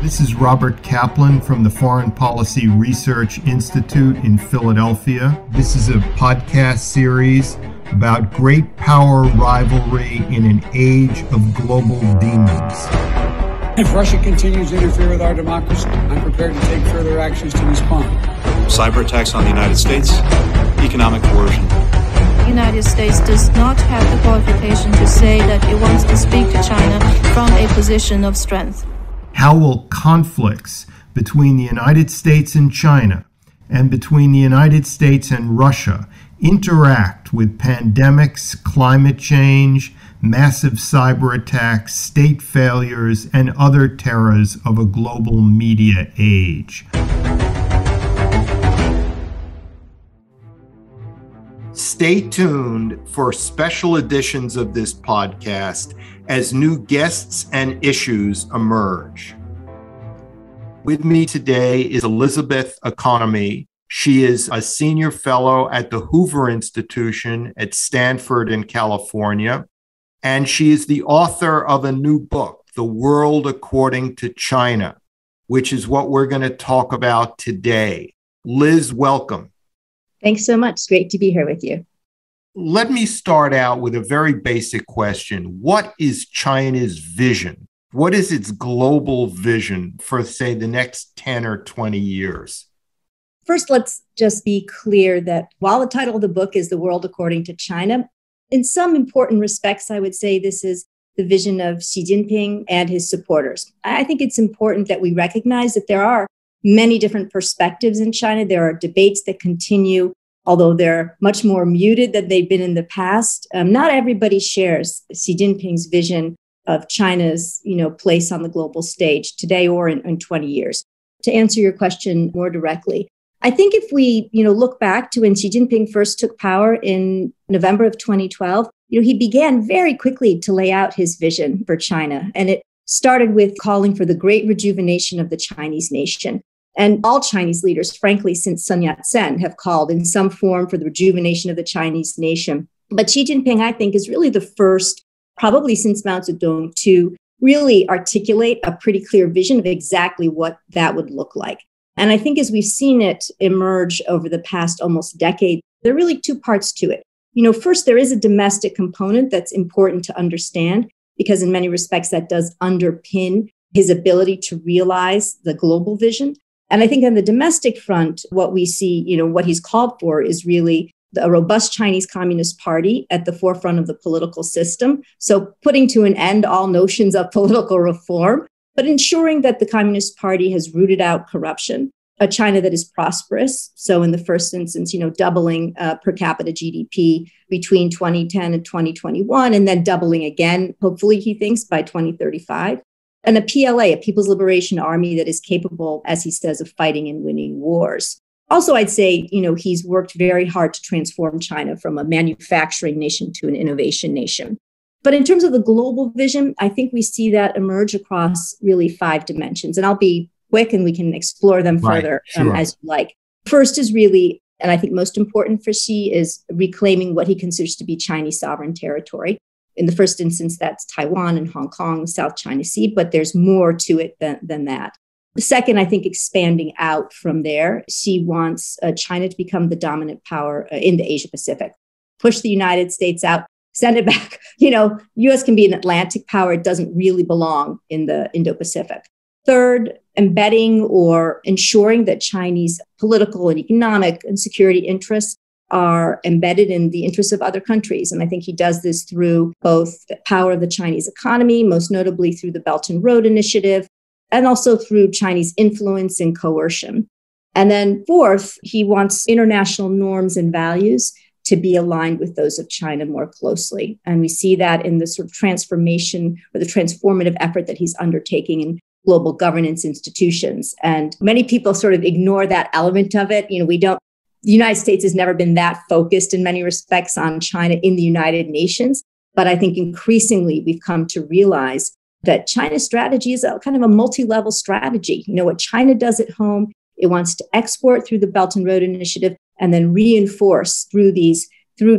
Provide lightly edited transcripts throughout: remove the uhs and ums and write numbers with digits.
This is Robert Kaplan from the Foreign Policy Research Institute in Philadelphia. This is a podcast series about great power rivalry in an age of global demons. If Russia continues to interfere with our democracy, I'm prepared to take further actions to respond. Cyber attacks on the United States, economic coercion. The United States does not have the qualification to say that it wants to speak to China from a position of strength. How will conflicts between the United States and China and between the United States and Russia interact with pandemics, climate change, massive cyber attacks, state failures, and other terrors of a global media age? Stay tuned for special editions of this podcast as new guests and issues emerge. With me today is Elizabeth Economy. She is a senior fellow at the Hoover Institution at Stanford in California, and she is the author of a new book, The World According to China, which is what we're going to talk about today. Liz, welcome. Thanks so much. It's great to be here with you. Let me start out with a very basic question. What is China's vision? What is its global vision for, say, the next 10 or 20 years? First, let's just be clear that while the title of the book is The World According to China, in some important respects, I would say this is the vision of Xi Jinping and his supporters. I think it's important that we recognize that there are many different perspectives in China. There are debates that continue, although they're much more muted than they've been in the past. Not everybody shares Xi Jinping's vision of China's, place on the global stage today or in 20 years. To answer your question more directly, I think if we, look back to when Xi Jinping first took power in November of 2012, he began very quickly to lay out his vision for China. And it started with calling for the great rejuvenation of the Chinese nation. And all Chinese leaders, frankly, since Sun Yat-sen, have called in some form for the rejuvenation of the Chinese nation. But Xi Jinping, I think, is really the first, probably since Mao Zedong, to really articulate a pretty clear vision of exactly what that would look like. And I think as we've seen it emerge over the past almost decade, there are really two parts to it. First, there is a domestic component that's important to understand, because in many respects that does underpin his ability to realize the global vision. And I think on the domestic front, what we see, what he's called for is really a robust Chinese Communist Party at the forefront of the political system. So putting to an end all notions of political reform, but ensuring that the Communist Party has rooted out corruption, a China that is prosperous. So in the first instance, doubling per capita GDP between 2010 and 2021, and then doubling again, hopefully, he thinks, by 2035. And a PLA, a People's Liberation Army that is capable, as he says, of fighting and winning wars. Also, I'd say, he's worked very hard to transform China from a manufacturing nation to an innovation nation. But in terms of the global vision, I think we see that emerge across really 5 dimensions. And I'll be quick and we can explore them further as you like. First is really, and I think most important for Xi, is reclaiming what he considers to be Chinese sovereign territory. In the first instance, that's Taiwan and Hong Kong, South China Sea, but there's more to it than that. The second, I think, expanding out from there, Xi wants China to become the dominant power in the Asia Pacific, push the United States out, send it back. U.S. can be an Atlantic power. It doesn't really belong in the Indo-Pacific. Third, embedding or ensuring that Chinese political and economic and security interests are embedded in the interests of other countries. And I think he does this through both the power of the Chinese economy, most notably through the Belt and Road Initiative, and also through Chinese influence and coercion. And then fourth, he wants international norms and values to be aligned with those of China more closely. And we see that in the sort of transformation or the transformative effort that he's undertaking in global governance institutions. And many people sort of ignore that element of it. The United States has never been that focused in many respects on China in the United Nations. But I think increasingly we've come to realize that China's strategy is a kind of a multi-level strategy. What China does at home, it wants to export through the Belt and Road Initiative and then reinforce through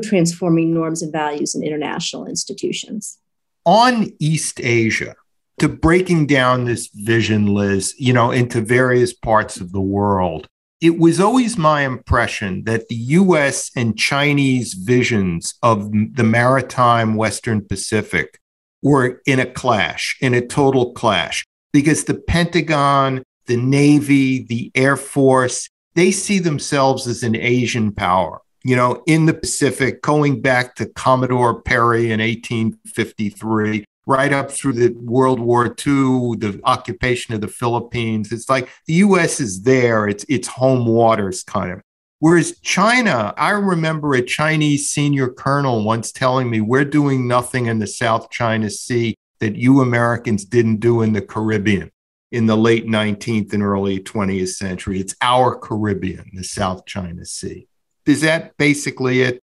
transforming norms and values in international institutions. On East Asia, to breaking down this vision, Liz, into various parts of the world. It was always my impression that the U.S. and Chinese visions of the maritime Western Pacific were in a total clash, because the Pentagon, the Navy, the Air Force, they see themselves as an Asian power, in the Pacific, going back to Commodore Perry in 1853. Right up through the World War II, the occupation of the Philippines. It's like the U.S. is there. It's home waters kind of. Whereas China, I remember a Chinese senior colonel once telling me, we're doing nothing in the South China Sea that you Americans didn't do in the Caribbean in the late 19th and early 20th century. It's our Caribbean, the South China Sea. Is that basically it?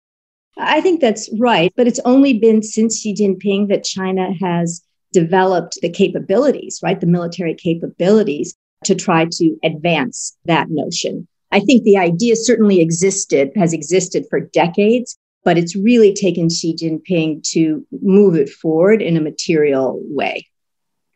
I think that's right. But it's only been since Xi Jinping that China has developed the capabilities, right? The military capabilities to try to advance that notion. I think the idea certainly has existed for decades, but it's really taken Xi Jinping to move it forward in a material way.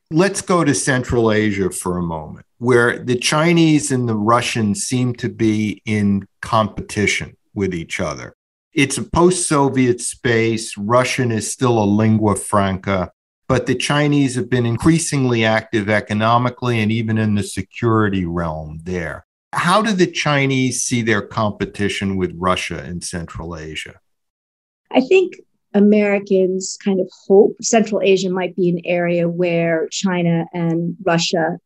Let's go to Central Asia for a moment, where the Chinese and the Russians seem to be in competition with each other. It's a post-Soviet space. Russian is still a lingua franca, but the Chinese have been increasingly active economically and even in the security realm there. How do the Chinese see their competition with Russia in Central Asia? I think Americans kind of hope Central Asia might be an area where China and Russia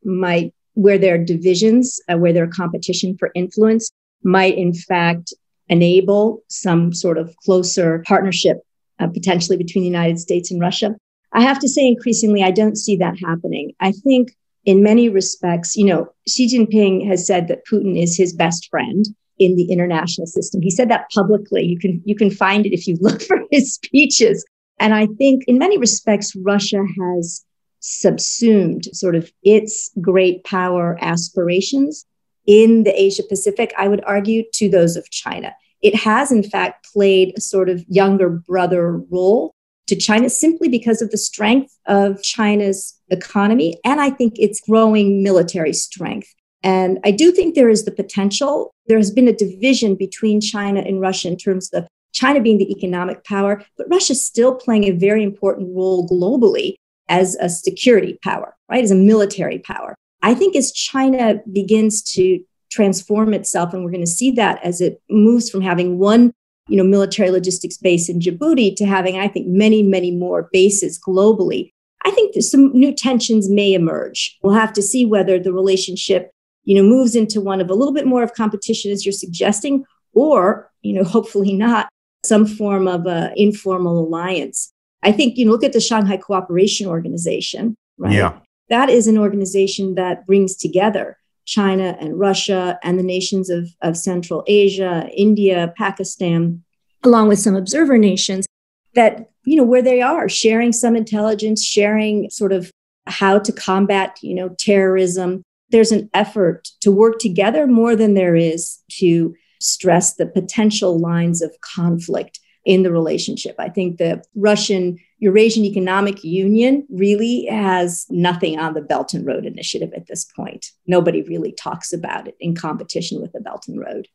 where their divisions, where their competition for influence might in fact enable some sort of closer partnership, potentially between the United States and Russia. I have to say, increasingly, I don't see that happening. I think in many respects, Xi Jinping has said that Putin is his best friend in the international system. He said that publicly. You can find it if you look for his speeches. And I think in many respects, Russia has subsumed sort of its great power aspirations in the Asia Pacific, I would argue, to those of China. It has, in fact, played a sort of younger brother role to China simply because of the strength of China's economy, and I think its growing military strength. And I do think there is the potential. There has been a division between China and Russia in terms of China being the economic power, but Russia is still playing a very important role globally as a security power, right, as a military power. I think as China begins to transform itself, and we're going to see that as it moves from having one, military logistics base in Djibouti to having, I think, many, many more bases globally, I think there's some new tensions may emerge. We'll have to see whether the relationship, moves into one of a little bit more of competition, as you're suggesting, or, hopefully not, some form of an informal alliance. I think, look at the Shanghai Cooperation Organization, right? Yeah. That is an organization that brings together China and Russia and the nations of Central Asia, India, Pakistan, along with some observer nations that, where they are sharing some intelligence, sharing sort of how to combat, terrorism. There's an effort to work together more than there is to stress the potential lines of conflict in the relationship. I think the Russian-Eurasian Economic Union really has nothing on the Belt and Road Initiative at this point. Nobody really talks about it in competition with the Belt and Road.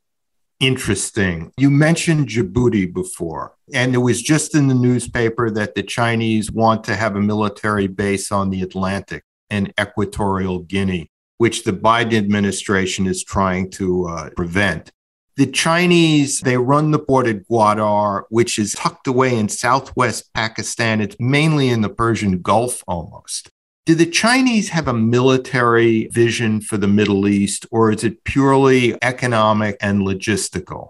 Interesting. You mentioned Djibouti before, and it was just in the newspaper that the Chinese want to have a military base on the Atlantic in Equatorial Guinea, which the Biden administration is trying to prevent. The Chinese, they run the port at Gwadar, which is tucked away in southwest Pakistan. It's mainly in the Persian Gulf almost. Do the Chinese have a military vision for the Middle East, or is it purely economic and logistical?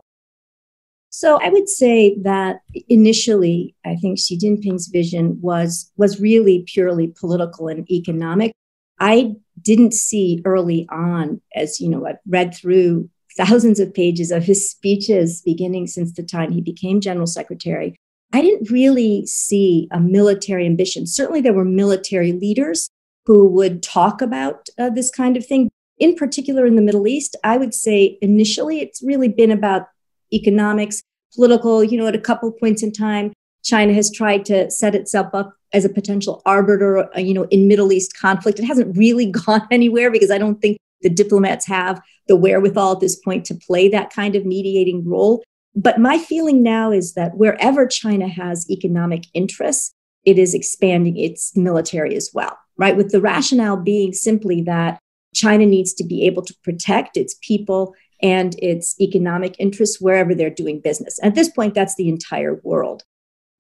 So I would say that initially, I think Xi Jinping's vision was really purely political and economic. I didn't see early on, as I've read through thousands of pages of his speeches beginning since the time he became general secretary. I didn't really see a military ambition. Certainly there were military leaders who would talk about this kind of thing. In particular in the Middle East, I would say initially it's really been about economics, political, at a couple points in time. China has tried to set itself up as a potential arbiter, in Middle East conflict. It hasn't really gone anywhere because I don't think the diplomats have the wherewithal at this point to play that kind of mediating role. But my feeling now is that wherever China has economic interests, it is expanding its military as well, right? With the rationale being simply that China needs to be able to protect its people and its economic interests wherever they're doing business. At this point, that's the entire world.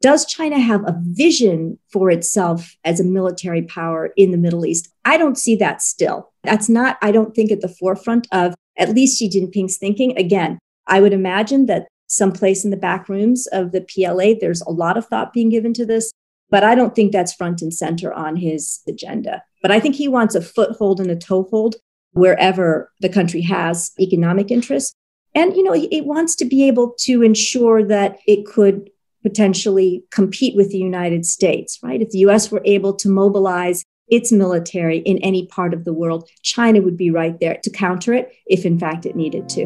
Does China have a vision for itself as a military power in the Middle East? I don't see that still. That's not, I don't think, at the forefront of at least Xi Jinping's thinking. Again, I would imagine that someplace in the back rooms of the PLA, there's a lot of thought being given to this, but I don't think that's front and center on his agenda. But I think he wants a foothold and a toehold wherever the country has economic interests. And, it wants to be able to ensure that it could potentially compete with the United States, right? If the US were able to mobilize its military in any part of the world, China would be right there to counter it if in fact it needed to.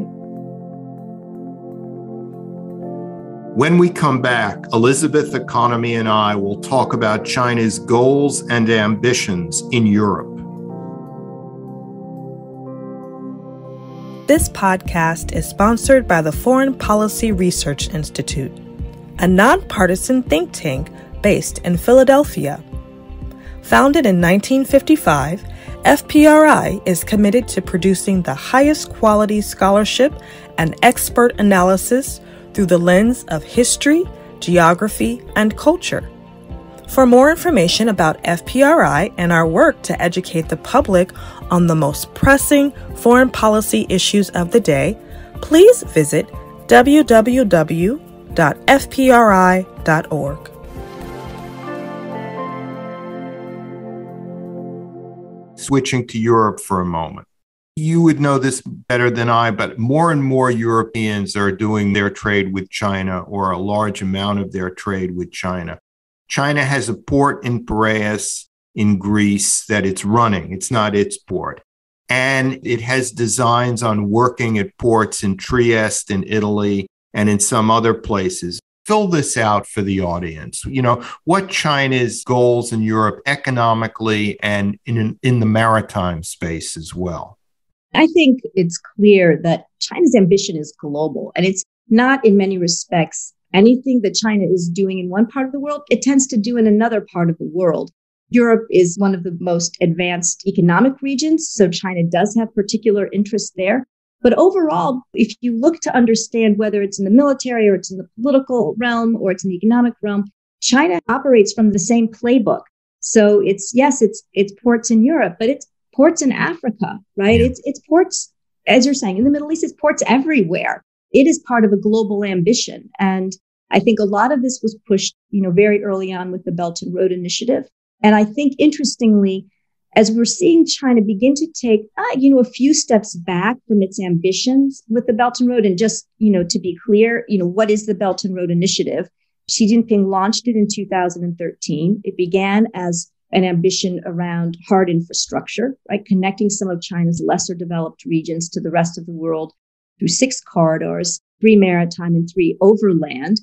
When we come back, Elizabeth, Economy, and I will talk about China's goals and ambitions in Europe. This podcast is sponsored by the Foreign Policy Research Institute, a nonpartisan think tank based in Philadelphia. Founded in 1955, FPRI is committed to producing the highest quality scholarship and expert analysis through the lens of history, geography, and culture. For more information about FPRI and our work to educate the public on the most pressing foreign policy issues of the day, please visit www.fpri.org. Switching to Europe for a moment. You would know this better than I, but more and more Europeans are doing their trade with China, or a large amount of their trade with China. China has a port in Piraeus in Greece that it's running. It's not its port. And it has designs on working at ports in Trieste in Italy and in some other places. Fill this out for the audience. What China's goals in Europe economically and in the maritime space as well. I think it's clear that China's ambition is global, and it's not in many respects anything that China is doing in one part of the world, it tends to do in another part of the world. Europe is one of the most advanced economic regions, so China does have particular interests there. But overall, if you look to understand whether it's in the military or it's in the political realm or it's in the economic realm, China operates from the same playbook. So it's ports in Europe, but it's ports in Africa, right? Yeah. It's ports, as you're saying, in the Middle East, it's ports everywhere. It is part of a global ambition. And I think a lot of this was pushed, very early on with the Belt and Road Initiative. And I think, interestingly, as we're seeing China begin to take, a few steps back from its ambitions with the Belt and Road, and just, to be clear, what is the Belt and Road Initiative? Xi Jinping launched it in 2013. It began as an ambition around hard infrastructure, right? Connecting some of China's lesser developed regions to the rest of the world through 6 corridors, 3 maritime and 3 overland,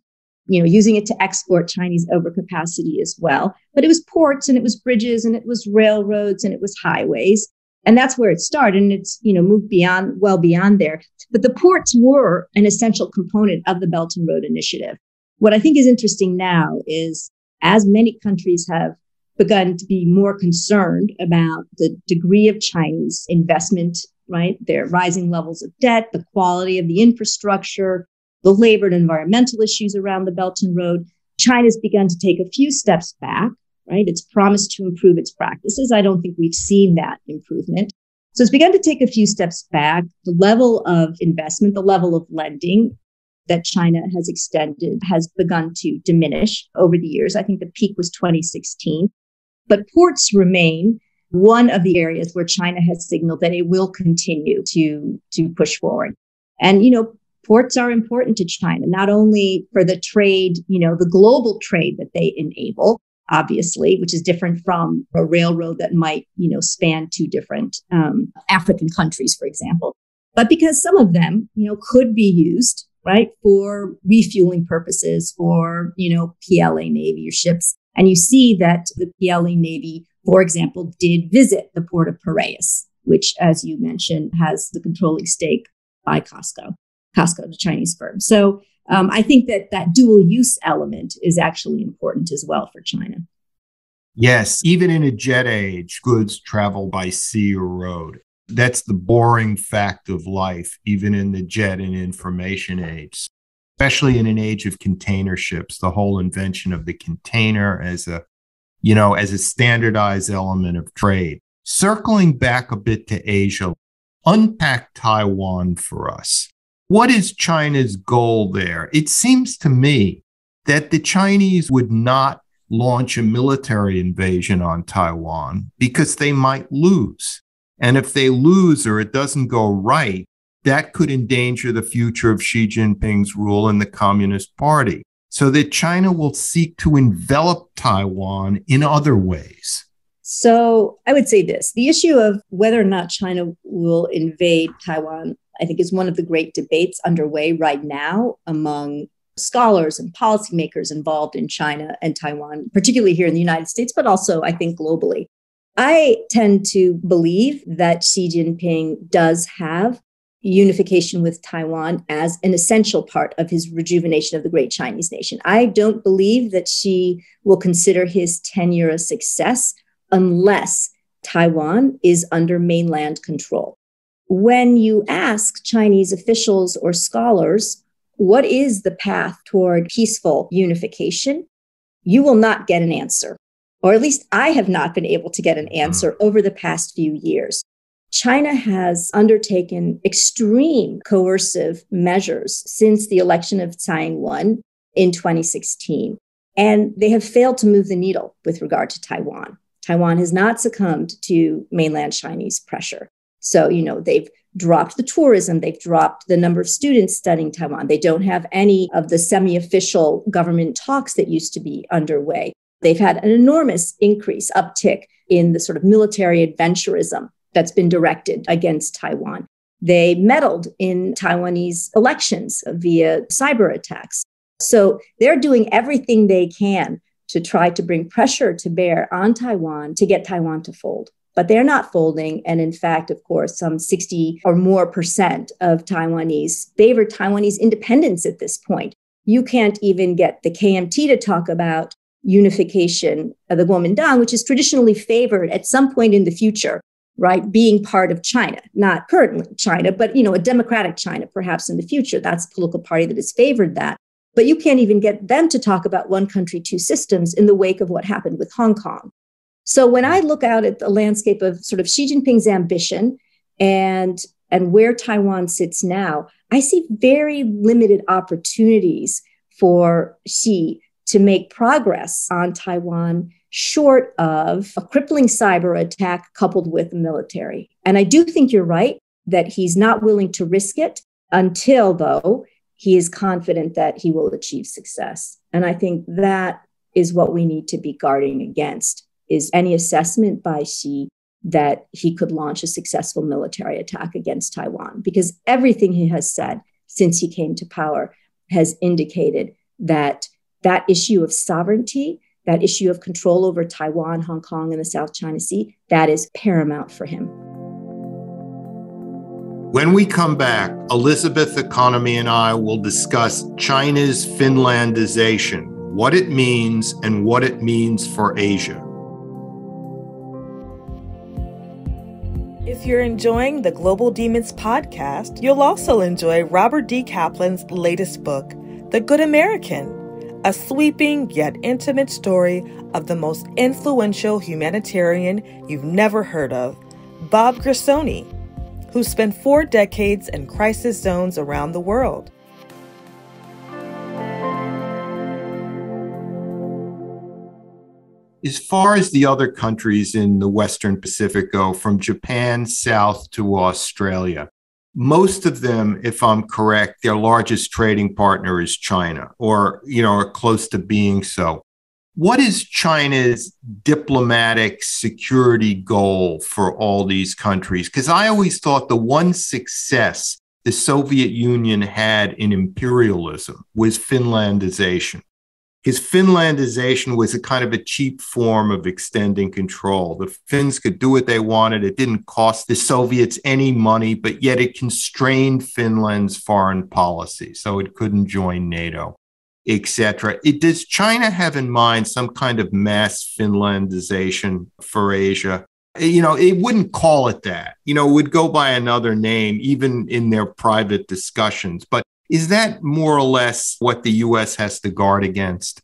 using it to export Chinese overcapacity as well. But it was ports and it was bridges and it was railroads and it was highways. And that's where it started. And it's, moved well beyond there. But the ports were an essential component of the Belt and Road Initiative. What I think is interesting now is, as many countries have begun to be more concerned about the degree of Chinese investment, right? Their rising levels of debt, the quality of the infrastructure, the labor and environmental issues around the Belt and Road, China's begun to take a few steps back, right? It's promised to improve its practices. I don't think we've seen that improvement. So it's begun to take a few steps back. The level of investment, the level of lending that China has extended has begun to diminish over the years. I think the peak was 2016. But ports remain one of the areas where China has signaled that it will continue to push forward. And, ports are important to China, not only for the trade, the global trade that they enable, obviously, which is different from a railroad that might, span 2 different African countries, for example, but because some of them, could be used right? For refueling purposes, for, PLA Navy or ships. And you see that the PLA Navy, for example, did visit the port of Piraeus, which, as you mentioned, has the controlling stake by Costco, the Chinese firm. So I think that dual use element is actually important as well for China. Yes, even in a jet age, goods travel by sea or road. That's the boring fact of life, even in the jet and information age, especially in an age of container ships, the whole invention of the container as a standardized element of trade. Circling back a bit to Asia, unpack Taiwan for us. What is China's goal there? It seems to me that the Chinese would not launch a military invasion on Taiwan because they might lose. And if they lose or it doesn't go right, that could endanger the future of Xi Jinping's rule in the Communist Party. So that China will seek to envelop Taiwan in other ways. So I would say this, the issue of whether or not China will invade Taiwan, I think, is one of the great debates underway right now among scholars and policymakers involved in China and Taiwan, particularly here in the United States, but also, I think, globally. I tend to believe that Xi Jinping does have unification with Taiwan as an essential part of his rejuvenation of the great Chinese nation. I don't believe that Xi will consider his tenure a success unless Taiwan is under mainland control. When you ask Chinese officials or scholars, what is the path toward peaceful unification? You will not get an answer, or at least I have not been able to get an answer over the past few years. China has undertaken extreme coercive measures since the election of Tsai Ing-wen in 2016, and they have failed to move the needle with regard to Taiwan. Taiwan has not succumbed to mainland Chinese pressure. So, they've dropped the tourism, they've dropped the number of students studying Taiwan. They don't have any of the semi-official government talks that used to be underway. They've had an enormous uptick in the sort of military adventurism that's been directed against Taiwan. They meddled in Taiwanese elections via cyber attacks. So they're doing everything they can to try to bring pressure to bear on Taiwan to get Taiwan to fold. But they're not folding. And in fact, of course, some 60 or more % of Taiwanese favor Taiwanese independence at this point. You can't even get the KMT to talk about unification of the Kuomintang, which is traditionally favored at some point in the future, right? Being part of China, not currently China, but, a democratic China, perhaps in the future. That's a political party that has favored that. But you can't even get them to talk about one country, two systems in the wake of what happened with Hong Kong. So when I look out at the landscape of sort of Xi Jinping's ambition and where Taiwan sits now, I see very limited opportunities for Xi to make progress on Taiwan short of a crippling cyber attack coupled with the military. And I do think you're right that he's not willing to risk it until, though, he is confident that he will achieve success. And I think that is what we need to be guarding against, is any assessment by Xi that he could launch a successful military attack against Taiwan, because everything he has said since he came to power has indicated that that issue of sovereignty, that issue of control over Taiwan, Hong Kong, and the South China Sea, that is paramount for him. When we come back, Elizabeth Economy and I will discuss China's Finlandization, what it means and what it means for Asia. If you're enjoying the Global Demons podcast, you'll also enjoy Robert D. Kaplan's latest book, The Good American, a sweeping yet intimate story of the most influential humanitarian you've never heard of, Bob Gersony, who spent 4 decades in crisis zones around the world. As far as the other countries in the Western Pacific go, from Japan south to Australia, most of them, if I'm correct, their largest trading partner is China, or, are close to being so. What is China's diplomatic security goal for all these countries? Because I always thought the one success the Soviet Union had in imperialism was Finlandization. His Finlandization was a kind of a cheap form of extending control. The Finns could do what they wanted. It didn't cost the Soviets any money, but yet it constrained Finland's foreign policy, so it couldn't join NATO, etc. Does China have in mind some kind of mass Finlandization for Asia? It wouldn't call it that. It would go by another name, even in their private discussions. But is that more or less what the U.S. has to guard against?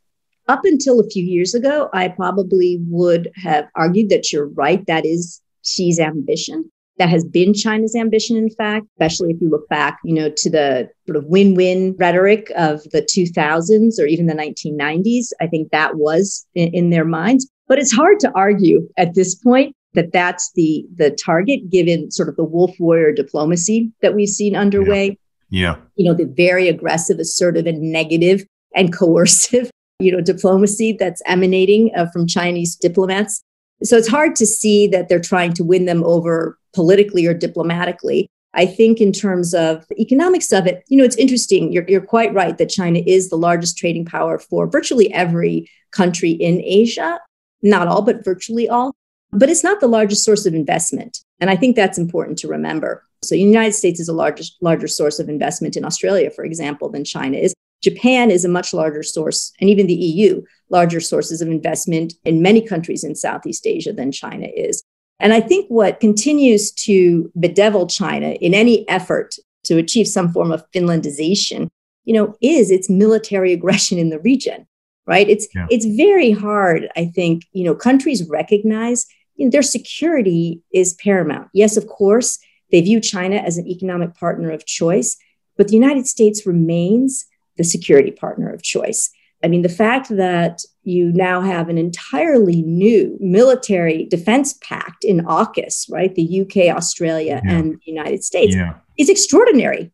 Up until a few years ago, I probably would have argued that you're right. That is Xi's ambition. That has been China's ambition, in fact, especially if you look back, to the sort of win-win rhetoric of the 2000s or even the 1990s. I think that was in their minds. But it's hard to argue at this point that that's the target, given sort of the wolf warrior diplomacy that we've seen underway. Yeah. The very aggressive, assertive, and negative and coercive, diplomacy that's emanating from Chinese diplomats. So it's hard to see that they're trying to win them over politically or diplomatically. I think in terms of the economics of it, it's interesting. You're quite right that China is the largest trading power for virtually every country in Asia. Not all, but virtually all. But it's not the largest source of investment. And I think that's important to remember. So the United States is a larger source of investment in Australia, for example, than China is. Japan is a much larger source, and even the EU, larger sources of investment in many countries in Southeast Asia than China is. And I think what continues to bedevil China in any effort to achieve some form of Finlandization, is its military aggression in the region, right? It's very hard, I think, countries recognize their security is paramount. Yes, of course, they view China as an economic partner of choice, but the United States remains the security partner of choice. I mean, the fact that you now have an entirely new military defense pact in AUKUS, right? The UK, Australia, and the United States is extraordinary,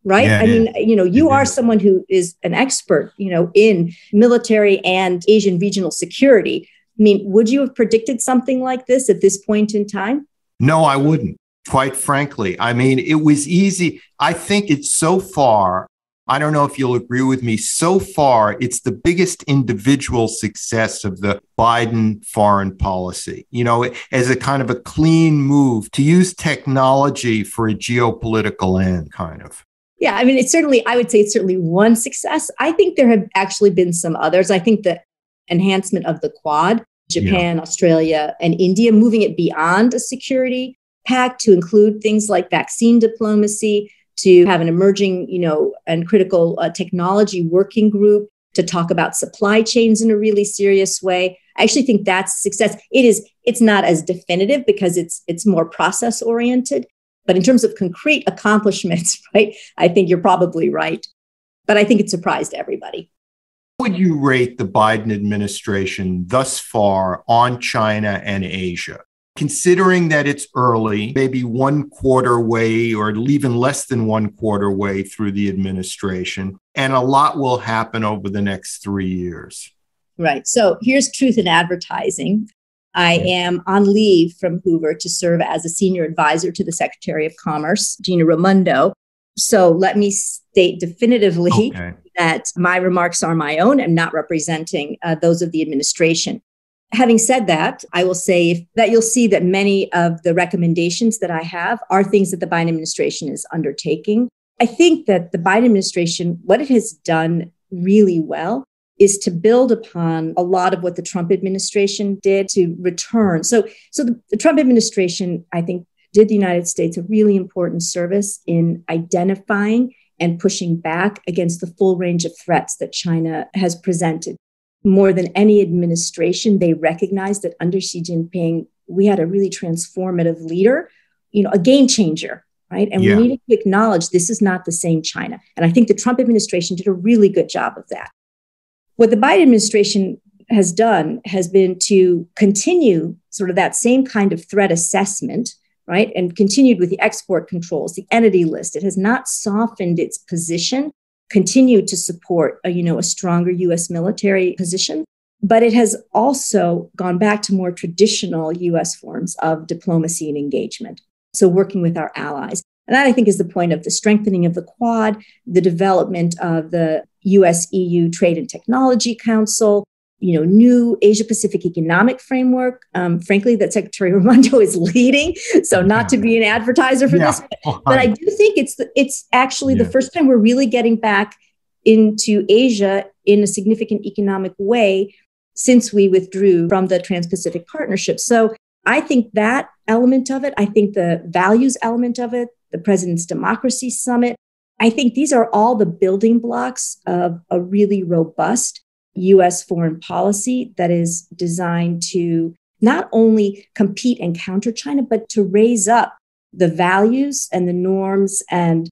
right? Yeah, I mean, you are someone who is an expert, in military and Asian regional security. I mean, would you have predicted something like this at this point in time? No, I wouldn't, quite frankly. I mean, it was easy. I think it's so far, I don't know if you'll agree with me, so far, it's the biggest individual success of the Biden foreign policy, as a kind of a clean move to use technology for a geopolitical end, kind of. Yeah, I mean, I would say it's certainly one success. I think there have actually been some others. I think the enhancement of the Quad, Japan, Australia, and India, moving it beyond a security pact to include things like vaccine diplomacy, to have an emerging, and critical technology working group to talk about supply chains in a really serious way. I actually think that's success. It's not as definitive because it's more process oriented, but in terms of concrete accomplishments, right? I think you're probably right, but I think it surprised everybody. Would you rate the Biden administration thus far on China and Asia? Considering that it's early, maybe 1/4 way or even less than 1/4 way through the administration, and a lot will happen over the next 3 years. Right. So here's truth in advertising. I am on leave from Hoover to serve as a senior advisor to the Secretary of Commerce, Gina Raimondo. So let me state definitively that my remarks are my own and not representing those of the administration. Having said that, I will say that you'll see that many of the recommendations that I have are things that the Biden administration is undertaking. I think that the Biden administration, what it has done really well is to build upon a lot of what the Trump administration did to return. So the Trump administration, I think, did the United States a really important service in identifying and pushing back against the full range of threats that China has presented. More than any administration, they recognized that under Xi Jinping, we had a really transformative leader, a game changer, right? And we needed to acknowledge this is not the same China. And I think the Trump administration did a really good job of that. What the Biden administration has done has been to continue sort of that same kind of threat assessment, right? And continued with the export controls, the entity list. It has not softened its position, continued to support a stronger U.S. military position, but it has also gone back to more traditional U.S. forms of diplomacy and engagement. So working with our allies. And that, I think, is the point of the strengthening of the Quad, the development of the US-EU Trade and Technology Council, new Asia-Pacific economic framework, frankly, that Secretary Raimondo is leading. So not to be an advertiser for this, but I do think it's actually the first time we're really getting back into Asia in a significant economic way since we withdrew from the Trans-Pacific Partnership. So I think that element of it, I think the values element of it, the President's Democracy Summit, I think these are all the building blocks of a really robust U.S. foreign policy that is designed to not only compete and counter China, but to raise up the values and the norms and,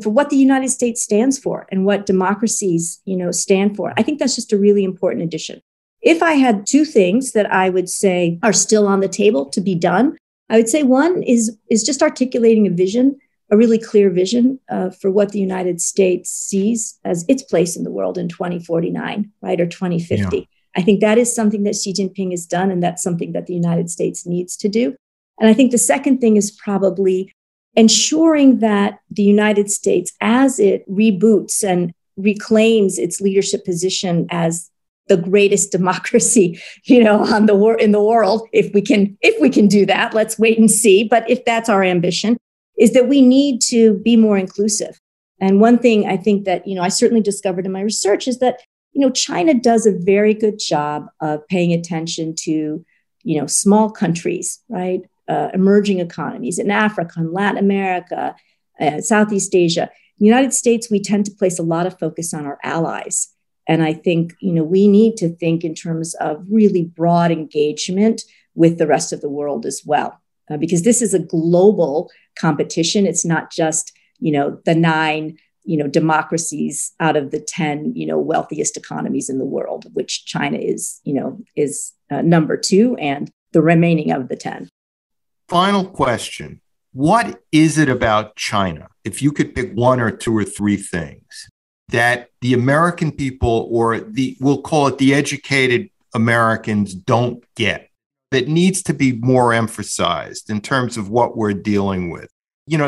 for what the United States stands for and what democracies, stand for. I think that's just a really important addition. If I had two things that I would say are still on the table to be done, I would say one is just articulating a vision, a really clear vision for what the United States sees as its place in the world in 2049, right, or 2050. Yeah. I think that is something that Xi Jinping has done, and that's something that the United States needs to do. And I think the second thing is probably ensuring that the United States, as it reboots and reclaims its leadership position as the greatest democracy, in the world, if we can do that, let's wait and see. But if that's our ambition, is that we need to be more inclusive. And one thing I think that, I certainly discovered in my research is that, China does a very good job of paying attention to, small countries, right? Emerging economies in Africa, in Latin America, Southeast Asia. In the United States, we tend to place a lot of focus on our allies. And I think, we need to think in terms of really broad engagement with the rest of the world as well. Because this is a global competition. It's not just, the 9, democracies out of the 10, wealthiest economies in the world, which China is number 2 and the remaining of the 10. Final question. What is it about China, if you could pick 1 or 2 or 3 things, that the American people, or we'll call it the educated Americans, don't get, that needs to be more emphasized in terms of what we're dealing with?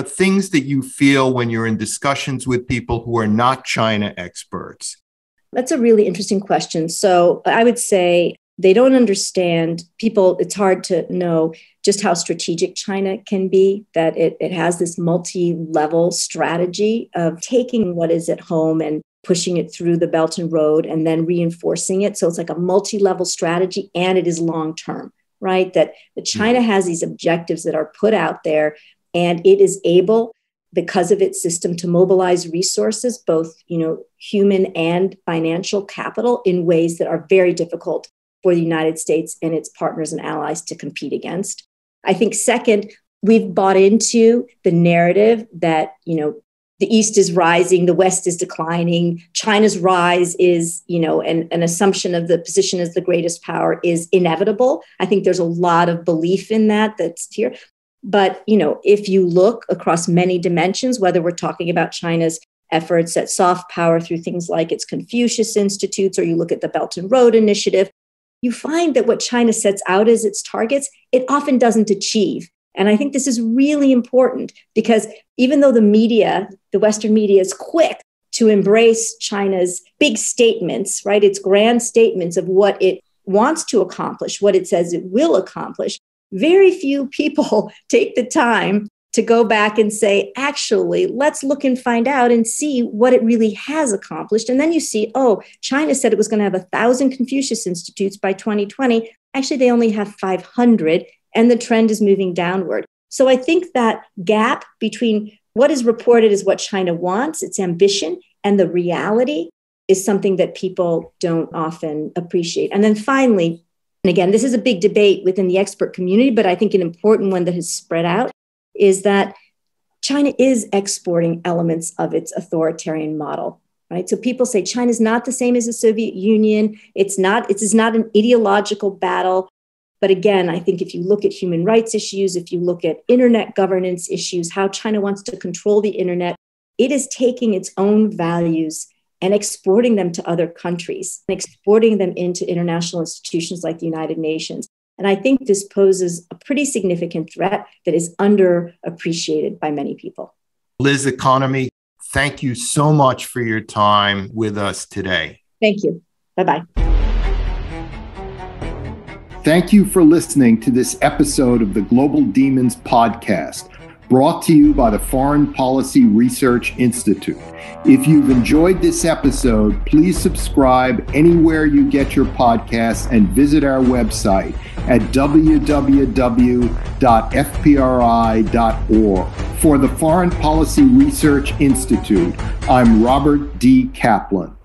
Things that you feel when you're in discussions with people who are not China experts. That's a really interesting question. So I would say they don't understand people. It's hard to know just how strategic China can be, that it has this multi-level strategy of taking what is at home and pushing it through the Belt and Road and then reinforcing it. So it's like a multi-level strategy, and it is long-term, right? That China has these objectives that are put out there, and it is able, because of its system, to mobilize resources, both, human and financial capital, in ways that are very difficult for the United States and its partners and allies to compete against. I think second, we've bought into the narrative that, the East is rising, the West is declining, China's rise is, an assumption of the position as the greatest power is inevitable. I think there's a lot of belief in that's here. But, if you look across many dimensions, whether we're talking about China's efforts at soft power through things like its Confucius Institutes, or you look at the Belt and Road Initiative, you find that what China sets out as its targets, it often doesn't achieve. And I think this is really important, because even though the Western media is quick to embrace China's big statements, right, its grand statements of what it wants to accomplish, what it says it will accomplish, very few people take the time to go back and say, actually, let's look and find out and see what it really has accomplished. And then you see, China said it was going to have 1,000 Confucius Institutes by 2020. Actually, they only have 500, and the trend is moving downward. So I think that gap between what is reported as what China wants, its ambition, and the reality is something that people don't often appreciate. And then finally, and again, this is a big debate within the expert community, but I think an important one that has spread out is that China is exporting elements of its authoritarian model, right? So people say China is not the same as the Soviet Union. It is not an ideological battle. But again, I think if you look at human rights issues, if you look at internet governance issues, how China wants to control the internet, it is taking its own values and exporting them to other countries, and exporting them into international institutions like the United Nations. And I think this poses a pretty significant threat that is underappreciated by many people. Liz Economy, thank you so much for your time with us today. Thank you. Bye-bye. Thank you for listening to this episode of the Global Demons podcast, brought to you by the Foreign Policy Research Institute. If you've enjoyed this episode, please subscribe anywhere you get your podcasts and visit our website at www.fpri.org. For the Foreign Policy Research Institute, I'm Robert D. Kaplan.